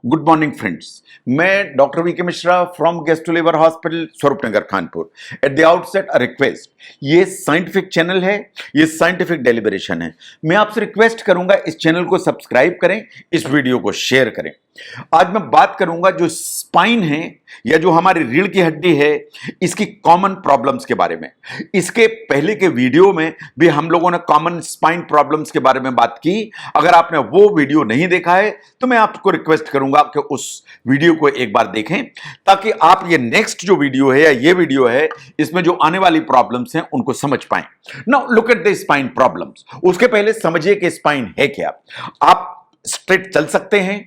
Good morning friends. मैं doctor V K Mishra from gastro liver hospital Swaroopnagar Kanpur. At the outset a request, ये scientific channel है, ये scientific deliberation है। मैं आपसे रिक्वेस्ट करूंगा इस चैनल को सब्सक्राइब करें, इस वीडियो को शेयर करें। आज मैं बात करूंगा जो स्पाइन है या जो हमारी रीढ़ की हड्डी है, इसकी कॉमन प्रॉब्लम्स के बारे में। इसके पहले के वीडियो में भी हम लोगों ने कॉमन स्पाइन प्रॉब्लम्स के बारे में बात की। अगर आपने वो वीडियो नहीं देखा है तो मैं आपको रिक्वेस्ट करूंगा कि उस वीडियो को एक बार देखें, ताकि आप ये नेक्स्ट जो वीडियो है या ये वीडियो है, इसमें जो आने वाली प्रॉब्लम्स हैं उनको समझ पाएं। Now look at the spine problems. उसके पहले समझिए कि स्पाइन है क्या। आप स्ट्रेट चल सकते हैं,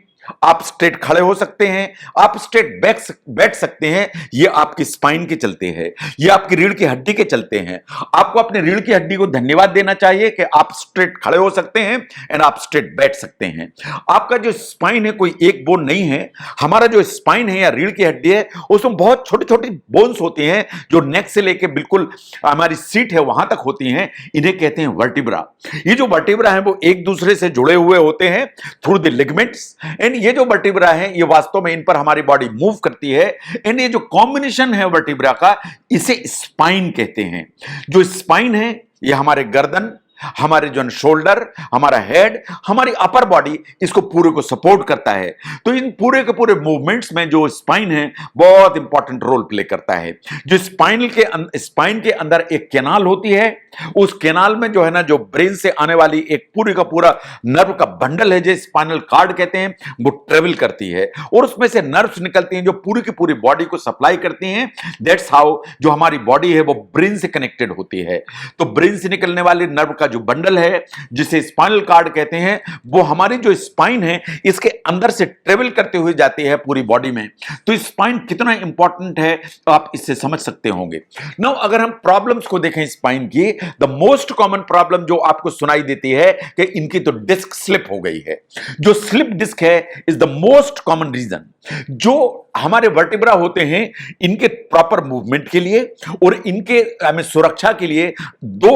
आप स्ट्रेट खड़े हो सकते हैं, आप स्ट्रेट बैठ सकते हैं। ये आपकी स्पाइन के चलते हैं, ये आपकी रीढ़ की हड्डी के चलते हैं। आपको अपने रीढ़ की हड्डी को धन्यवाद देना चाहिए कि आप स्ट्रेट खड़े हो सकते हैं एंड आप स्ट्रेट बैठ सकते हैं। आपका जो स्पाइन है कोई एक बोन नहीं है। हमारा जो स्पाइन है या रीढ़ की हड्डी है, उसमें बहुत छोटी छोटी बोन्स होती हैं जो नेक से लेके बिल्कुल हमारी सीट है वहां तक होती हैं। इन्हें कहते हैं वर्टिब्रा। ये जो वर्टिब्रा है वो एक दूसरे से जुड़े हुए होते हैं थ्रू द लिगामेंट्स। एंड ये जो वर्टिब्रा है ये वास्तव में इन पर हमारी बॉडी मूव करती है। एंड ये जो कॉम्बिनेशन है वर्टिब्रा का, इसे स्पाइन कहते हैं। जो स्पाइन है ये हमारे गर्दन, हमारे जो शोल्डर, हमारा हेड, हमारी अपर बॉडी, इसको पूरे को सपोर्ट करता है। तो इन पूरे के पूरे मूवमेंट्स में जो स्पाइन है बहुत इंपॉर्टेंट रोल प्ले करता है। जो स्पाइन के अंदर एक कैनाल होती है, उस कैनाल में जो है ना, जो ब्रेन से आने वाली एक पूरी का पूरा नर्व का बंडल है, जो स्पाइनल कार्ड कहते हैं, वो ट्रेवल करती है और उसमें से नर्व्स निकलती हैं जो पूरी की पूरी बॉडी को सप्लाई करती हैं। दैट्स हाउ जो हमारी बॉडी है वो ब्रेन से कनेक्टेड होती है। तो ब्रेन से निकलने वाले नर्व का जो बंडल है, जिसे स्पाइनल कार्ड कहते हैं, वो हमारी जो स्पाइन है इसके अंदर से ट्रेवल करते हुए जाती है पूरी बॉडी में। तो स्पाइन कितना इंपॉर्टेंट है तो आप इससे समझ सकते होंगे। नाउ अगर हम प्रॉब्लम्स को देखें स्पाइन की, द मोस्ट कॉमन प्रॉब्लम जो आपको सुनाई देती है कि इनकी तो डिस्क स्लिप हो गई है। जो स्लिप डिस्क है is the most common reason. जो हमारे वर्टिब्रा होते हैं, इनके प्रॉपर मूवमेंट के लिए और इनके हमें सुरक्षा के लिए दो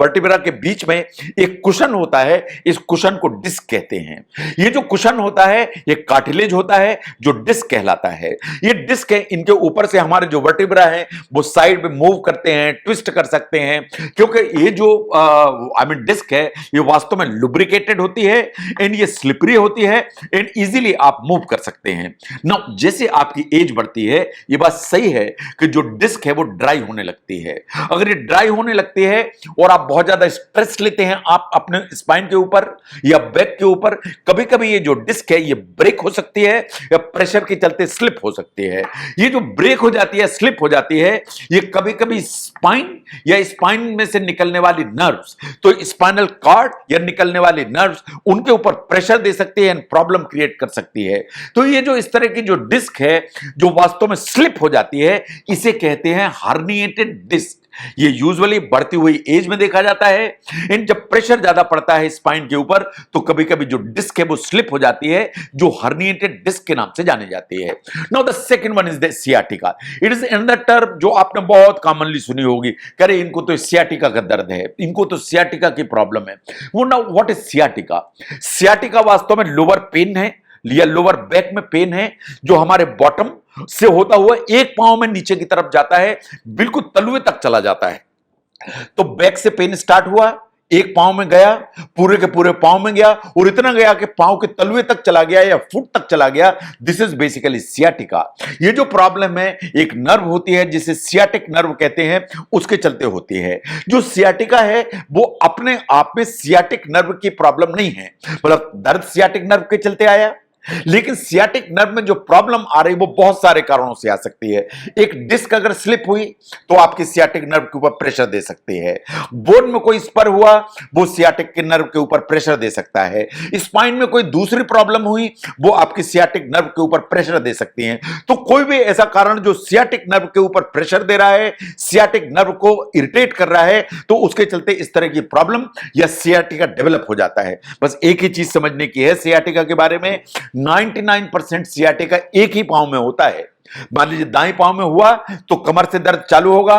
वर्टिब्रा के बीच में एक कुशन होता है। इस कुशन को डिस्क कहते हैं। ये जो कुशन होता है ये कार्टिलेज होता है जो डिस्क कहलाता है। ये डिस्क है, इनके ऊपर से हमारे जो वर्टिब्रा है वो साइड में मूव करते हैं, ट्विस्ट कर सकते हैं, क्योंकि ये जो डिस्क है ये वास्तव में लुब्रिकेटेड होती है एंड ये स्लिपरी होती है एंड इजीली आप मूव कर सकते हैं। नाउ जैसे आपकी एज बढ़ती है, ये बात सही है कि जो डिस्क है वो ड्राई होने लगती है। अगर ये ड्राई होने लगती है और आप बहुत ज्यादा स्ट्रेस लेते हैं आप अपने स्पाइन के ऊपर या बैक के ऊपर, कभी कभी ये जो डिस्क है ये ब्रेक हो सकती है या प्रेशर के चलते स्लिप हो सकती है। ये जो ब्रेक हो जाती है, स्लिप हो जाती है, ये कभी कभी स्पाइन या स्पाइन में से निकलने वाली नर्व्स, तो स्पाइनल कॉर्ड या निकलने वाली नर्व्स, उनके ऊपर प्रेशर दे सकती है एंड प्रॉब्लम क्रिएट कर सकती है। तो ये जो इस तरह की जो डिस्क है जो वास्तव में स्लिप हो जाती है, इसे कहते हैं हर्निएटेड डिस्क। ये यूजुअली बढ़ती हुई एज में देखा जाता है एंड जब प्रेशर ज्यादा पड़ता है स्पाइन के ऊपर तो कभी कभी जो डिस्क है वो स्लिप हो जाती है, जो हर्निएटेड डिस्क के नाम से जानी जाती है। Now the second one is the sciatica. It is another term जो आपने बहुत कॉमनली सुनी होगी, करे इनको तो सियाटिका का दर्द है, इनको तो सियाटिका की प्रॉब्लम है। वो now what is sciatica? Sciatica वास्तव में लोअर पेन है या लोअर बैक में पेन है जो हमारे बॉटम से होता हुआ एक पांव में नीचे की तरफ जाता है, बिल्कुल तलवे तक चला जाता है। तो बैक से पेन स्टार्ट हुआ, एक पांव में गया, पूरे के पूरे पांव में गया और इतना गया कि पांव के तलवे तक चला गया या फुट तक चला गया। This is basically sciatica. ये जो प्रॉब्लम है एक नर्व होती है जिसे सियाटिक नर्व कहते हैं, उसके चलते होती है। जो सियाटिका है वो अपने आप में सियाटिक नर्व की प्रॉब्लम नहीं है, मतलब दर्द सियाटिक नर्व के चलते आया, लेकिन सियाटिक नर्व में जो प्रॉब्लम आ रही वो बहुत सारे कारणों से आ सकती है। एक डिस्क अगर स्लिप हुई तो आपकी सियाटिक नर्व के ऊपर प्रेशर दे सकती है। बोन में कोई स्पर हुआ वो सियाटिक के नर्व के ऊपर प्रेशर दे सकता है। स्पाइन में कोई दूसरी प्रॉब्लम हुई वो आपकी सियाटिक नर्व के ऊपर प्रेशर दे सकती है। तो कोई भी ऐसा कारण जो सियाटिक नर्व के ऊपर प्रेशर दे रहा है, सियाटिक नर्व को इरिटेट कर रहा है, तो उसके चलते इस तरह की प्रॉब्लम या सियाटिका डेवलप हो जाता है। बस एक ही चीज समझने की है सियाटिका के बारे में, 99% सियाटिका एक ही पांव में होता है। मान लीजिए दाएं पांव में हुआ तो कमर से दर्द चालू होगा,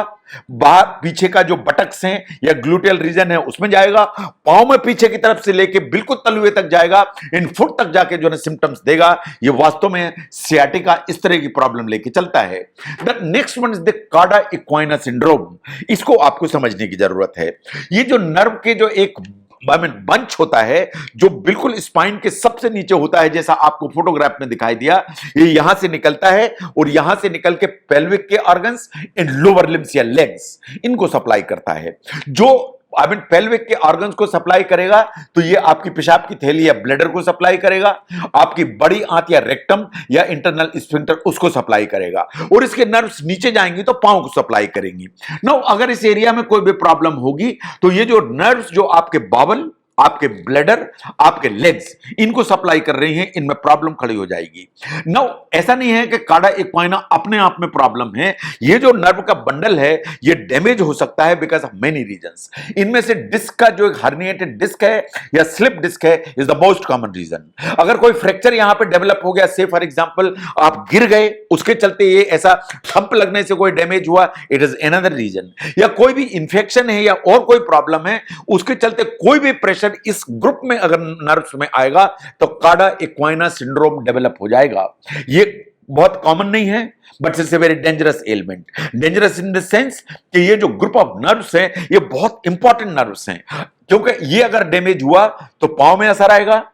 बाहर पीछे का जो बटक्स हैं या ग्लूटियल रीजन है उसमें जाएगा, पांव में पीछे की तरफ से लेके बिल्कुल तलवे तक जाएगा, इन फुट तक जाके जो है सिम्टम्स देगा। ये वास्तव में सियाटिका इस तरह की प्रॉब्लम लेके चलता है। The next one is the कार्डा इक्वाइना सिंड्रोम। इसको आपको समझने की जरूरत है। ये जो नर्व के जो एक बंच होता है जो बिल्कुल स्पाइन के सबसे नीचे होता है, जैसा आपको फोटोग्राफ में दिखाई दिया, ये यहां से निकलता है और यहां से निकल के पेल्विक के ऑर्गन्स इन लोअर लिम्स या लेग्स इनको सप्लाई करता है। जो पेल्विक के ऑर्गन्स को सप्लाई करेगा तो ये आपकी पेशाब की थैली या ब्लैडर को सप्लाई करेगा, आपकी बड़ी आंत या रेक्टम या इंटरनल स्फिंक्टर उसको सप्लाई करेगा, और इसके नर्व्स नीचे जाएंगी तो पांव को सप्लाई करेंगी। नो अगर इस एरिया में कोई भी प्रॉब्लम होगी तो ये जो नर्व्स जो आपके बावल, आपके ब्लैडर, आपके लेग्स इनको सप्लाई कर रही हैं, इनमें प्रॉब्लम खड़ी हो जाएगी। नो ऐसा नहीं है कि कार्डा इक्वाइना अपने आप में प्रॉब्लम है। ये जो नर्व का बंडल है ये डैमेज हो सकता है बिकॉज ऑफ मेनी रीजंस। इनमें से डिस्क का जो एक हर्निएटेड डिस्क है या स्लिप डिस्क है is the most common reason. अगर कोई फ्रैक्चर यहां पे डेवलप हो गया, से फॉर एग्जांपल आप गिर गए, उसके चलते ये ऐसा थंप लगने से कोई डैमेज हुआ, इट इज अनदर रीजन। या कोई भी इंफेक्शन है या और कोई प्रॉब्लम है, उसके चलते कोई भी प्रेशर इस ग्रुप में अगर नर्व्स में आएगा तो कार्डा इक्वाइना सिंड्रोम डेवलप हो जाएगा। ये बहुत कॉमन नहीं है but it's a very dangerous element. Dangerous in the sense कि ये जो ग्रुप ऑफ नर्व्स हैं ये बहुत इंपॉर्टेंट नर्व्स हैं, क्योंकि ये अगर डैमेज हुआ तो पांव में असर आएगा,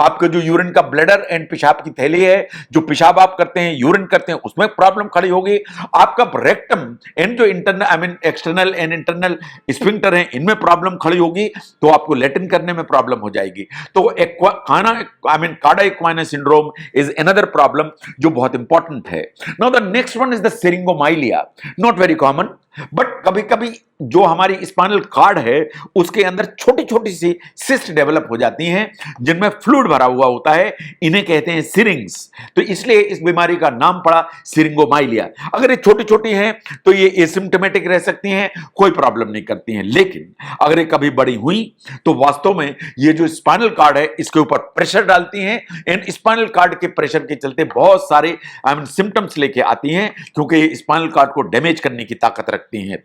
आपका जो यूरिन का ब्लैडर एंड पेशाब की थैली है, जो पेशाब आप करते हैं, यूरिन करते हैं, उसमें प्रॉब्लम खड़ी होगी। आपका रेक्टम एंड जो internal external and internal sphincter है, इनमें प्रॉब्लम खड़ी होगी तो आपको लैटिन करने में प्रॉब्लम हो जाएगी। तो cauda equina syndrome is another problem जो बहुत इंपॉर्टेंट है। Now the next one is the syringomyelia. Not very common but कभी कभी जो हमारी स्पाइनल कार्ड है उसके अंदर छोटी छोटी सी सिस्ट डेवलप हो जाती हैं जिनमें फ्लूइड भरा हुआ होता है, इन्हें कहते हैं सिरिंग्स। तो इसलिए इस बीमारी का नाम पड़ा सिरिंगोमाइलिया। अगर ये छोटी छोटी हैं तो ये एसिम्प्टोमेटिक रह सकती हैं, कोई प्रॉब्लम नहीं करती हैं, लेकिन अगर ये कभी बड़ी हुई तो वास्तव में ये जो स्पाइनल कार्ड है इसके ऊपर प्रेशर डालती हैं एंड स्पाइनल कार्ड के प्रेशर के चलते बहुत सारे सिम्टम्स लेके आती हैं, क्योंकि ये स्पाइनल कार्ड को डैमेज करने की ताकत रखती हैं।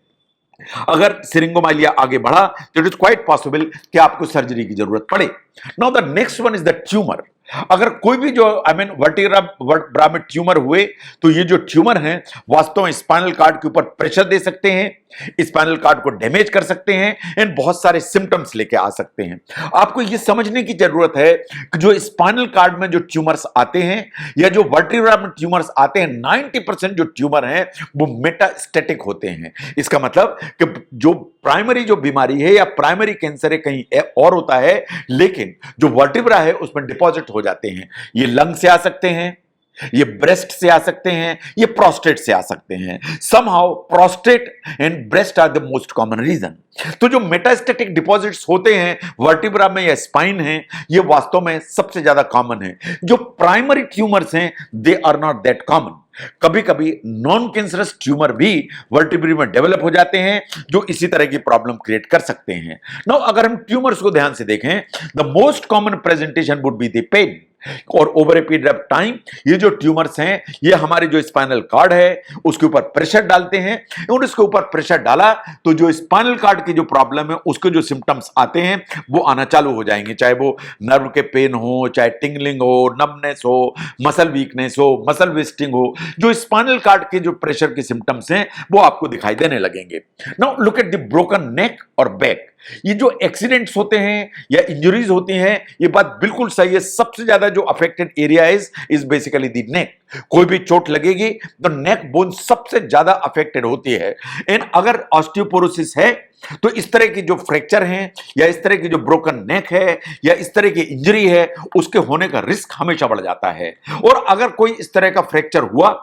अगर सिरिंगोमाइलिया आगे बढ़ा तो इट इज क्वाइट पॉसिबल कि आपको सर्जरी की जरूरत पड़े। Now the next one is the tumour. अगर कोई भी जो वर्टिब्रा में ट्यूमर हुए तो ये जो ट्यूमर हैं वास्तव में स्पाइनल कार्ड के ऊपर प्रेशर दे सकते हैं, स्पाइनल कार्ड को डैमेज कर सकते हैं एंड बहुत सारे सिम्टम्स लेके आ सकते हैं। आपको ये समझने की जरूरत है कि जो स्पाइनल कार्ड में जो ट्यूमर्स आते हैं या जो वर्टिब्रा में ट्यूमर्स आते हैं, 90% जो ट्यूमर हैं वो मेटास्टेटिक होते हैं। इसका मतलब कि जो प्राइमरी जो बीमारी है या प्राइमरी कैंसर है कहीं और होता है, लेकिन जो वर्टिब्रा है उसमें डिपॉजिट हो जाते हैं। ये लंग से आ सकते हैं, ये ब्रेस्ट से आ सकते हैं, ये प्रोस्टेट से आ सकते हैं। Somehow prostate and breast are the most common reason. तो जो मेटास्टेटिक डिपॉजिट्स होते हैं वर्टिब्रा में या स्पाइन है, ये वास्तव में सबसे ज्यादा कॉमन है। जो प्राइमरी ट्यूमर्स हैं they are not that common. कभी कभी नॉन कैंसरस ट्यूमर भी वर्टिब्रा में डेवलप हो जाते हैं जो इसी तरह की प्रॉब्लम क्रिएट कर सकते हैं। नाउ अगर हम ट्यूमर्स को ध्यान से देखें, the most common presentation would be the pain, और over a period of time ये जो ट्यूमर्स हैं ये हमारे जो स्पाइनल कार्ड है उसके ऊपर प्रेशर डालते हैं, और इसके ऊपर प्रेशर डाला तो जो स्पाइनल कार्ड की जो प्रॉब्लम है उसके जो सिम्टम्स आते हैं वो आना चालू हो जाएंगे, चाहे वो नर्व के पेन हो, चाहे टिंगलिंग हो, नमनेस हो, मसल वीकनेस हो, मसल वेस्टिंग हो। जो स्पाइनल कार्ड के जो प्रेशर के सिम्टम्स हैं वो आपको दिखाई देने लगेंगे। Now look at the broken neck और बैक। ये जो एक्सीडेंट्स होते हैं या इंजरीज होती हैं, ये बात बिल्कुल सही है। सबसे ज्यादा जो affected area is basically the neck. कोई भी चोट लगेगी तो नेक बोन सबसे ज्यादा अफेक्टेड होती है। एंड अगर ऑस्टियोपोरोसिस है तो इस तरह की जो फ्रैक्चर हैं या इस तरह की जो ब्रोकन नेक है या इस तरह की इंजरी है उसके होने का रिस्क हमेशा बढ़ जाता है। और अगर कोई इस तरह का फ्रैक्चर हुआ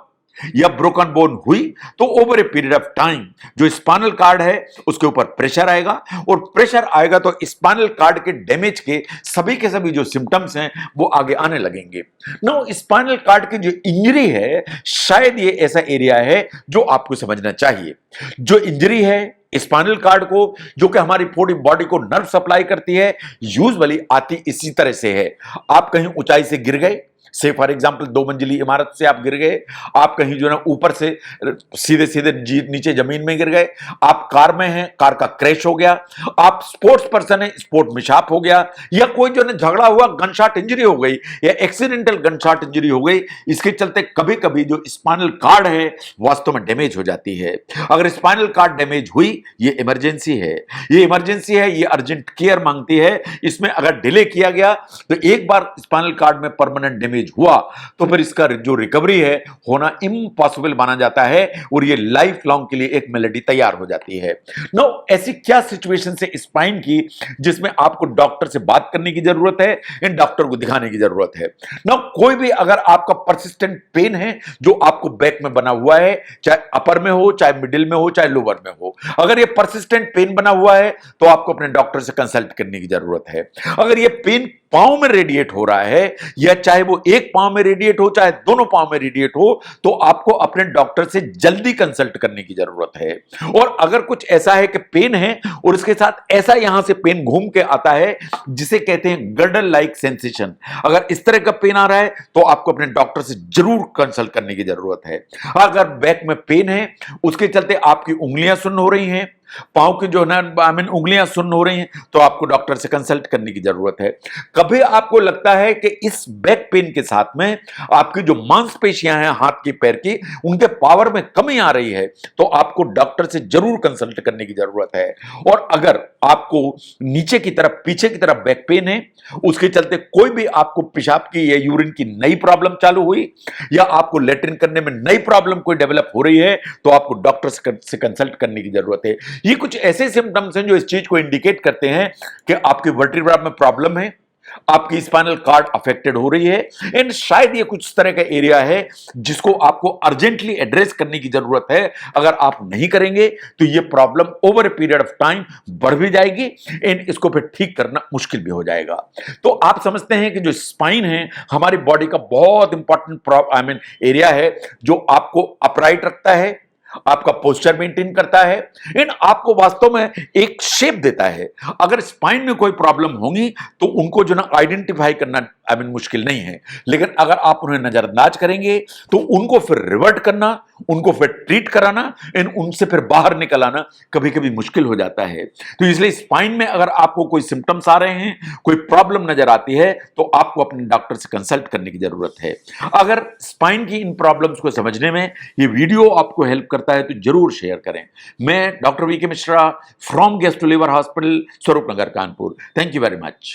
या ब्रोकन बोन हुई तो over a period of time जो स्पाइनल कार्ड है उसके ऊपर प्रेशर आएगा, और प्रेशर आएगा तो स्पाइनल कार्ड के डैमेज के सभी जो सिम्टम्स हैं वो आगे आने लगेंगे। नो स्पाइनल कार्ड की जो इंजरी है शायद ये ऐसा एरिया है जो आपको समझना चाहिए। जो इंजरी है स्पाइनल कार्ड को, जो कि हमारी पूरी बॉडी को नर्व सप्लाई करती है, यूजुअली आती इसी तरह से है। आप कहीं ऊंचाई से गिर गए से फॉर एग्जांपल 2 मंजिली इमारत से आप गिर गए, आप कहीं जो है ना ऊपर से सीधे सीधे नीचे जमीन में गिर गए, आप कार में हैं, कार का क्रैश हो गया, आप स्पोर्ट्स पर्सन है, स्पोर्ट मिसहैप हो गया, या कोई जो है झगड़ा हुआ, गनशॉट इंजरी हो गई या एक्सीडेंटल गनशॉट इंजरी हो गई, इसके चलते कभी कभी जो स्पाइनल कार्ड है वास्तव में डैमेज हो जाती है। अगर स्पाइनल कार्ड डैमेज हुई, ये इमरजेंसी है, ये इमरजेंसी है, ये अर्जेंट केयर मांगती है। इसमें अगर डिले किया गया तो एक बार स्पाइनल कार्ड में परमानेंट डैमेज हुआ तो फिर इसका जो रिकवरी है होना इम्पॉसिबल माना जाता है और ये लाइफ लॉन्ग के लिए एक मेलेडी तैयार हो जाती है। नो, ऐसी क्या सिचुएशन है स्पाइन की जिसमें आपको डॉक्टर से बात करने की जरूरत है, इन डॉक्टर को दिखाने की जरूरत है। नो, कोई भी अगर आपका परसिस्टेंट पेन है जो आपको बैक में बना हुआ है, चाहे अपर में हो, चाहे मिडिल में हो, चाहे लोअर में हो, अगर ये परसिस्टेंट पेन बना हुआ है तो आपको अपने डॉक्टर से कंसल्ट करने की जरूरत है। अगर ये पेन पांव में रेडिएट हो रहा है, या चाहे वो एक पांव में रेडिएट हो चाहे दोनों पांव में रेडिएट हो, तो आपको अपने डॉक्टर से जल्दी कंसल्ट करने की जरूरत है। और अगर कुछ ऐसा है कि पेन है और इसके साथ ऐसा यहां से पेन घूम के आता है जिसे कहते हैं गर्डल लाइक सेंसेशन, अगर इस तरह का पेन आ रहा है तो आपको अपने डॉक्टर से जरूर कंसल्ट करने की जरूरत है। अगर बैक में पेन है, उसके चलते आपकी उंगलियां सुन्न हो रही हैं, पांव की जो है ना उंगलियां सुन्न हो रही हैं, तो आपको डॉक्टर से कंसल्ट करने की जरूरत है। कभी आपको लगता है कि इस बैक पेन के साथ में आपकी जो मांसपेशियां हैं हाथ की पैर की, उनके पावर में कमी आ रही है, तो आपको डॉक्टर से जरूर कंसल्ट करने की जरूरत है। और अगर आपको नीचे की तरफ, पीछे की तरफ बैक पेन है, उसके चलते कोई भी आपको पेशाब की या यूरिन की नई प्रॉब्लम चालू हुई, या आपको लेटरिन करने में नई प्रॉब्लम कोई डेवलप हो रही है, तो आपको डॉक्टर से कंसल्ट करने की जरूरत है। ये कुछ ऐसे सिम्टम्स हैं जो इस चीज को इंडिकेट करते हैं कि आपके वर्टिब्रा में प्रॉब्लम है, आपकी स्पाइनल कार्ड अफेक्टेड हो रही है, एंड शायद ये कुछ तरह का एरिया है जिसको आपको अर्जेंटली एड्रेस करने की जरूरत है। अगर आप नहीं करेंगे तो ये problem over a period of time बढ़ भी जाएगी एंड इसको फिर ठीक करना मुश्किल भी हो जाएगा। तो आप समझते हैं कि जो स्पाइन है हमारी बॉडी का बहुत इंपॉर्टेंट एरिया है, जो आपको अपराइट रखता है, आपका पोस्चर मेंटेन करता है, एंड आपको वास्तव में एक शेप देता है। अगर स्पाइन में कोई प्रॉब्लम होगी तो उनको जो ना आइडेंटिफाई करना मुश्किल नहीं है, लेकिन अगर आप उन्हें नजरअंदाज करेंगे तो उनको फिर रिवर्ट करना, उनको फिर ट्रीट कराना एंड उनसे फिर बाहर निकल आना कभी कभी मुश्किल हो जाता है। तो इसलिए स्पाइन में अगर आपको कोई सिम्टम्स आ रहे हैं, कोई प्रॉब्लम नजर आती है, तो आपको अपने डॉक्टर से कंसल्ट करने की जरूरत है। अगर स्पाइन की इन प्रॉब्लम्स को समझने में ये वीडियो आपको हेल्प करता है तो जरूर शेयर करें। मैं doctor VK Mishra from gastro liver hospital, Swaroop Nagar, Kanpur. Thank you very much.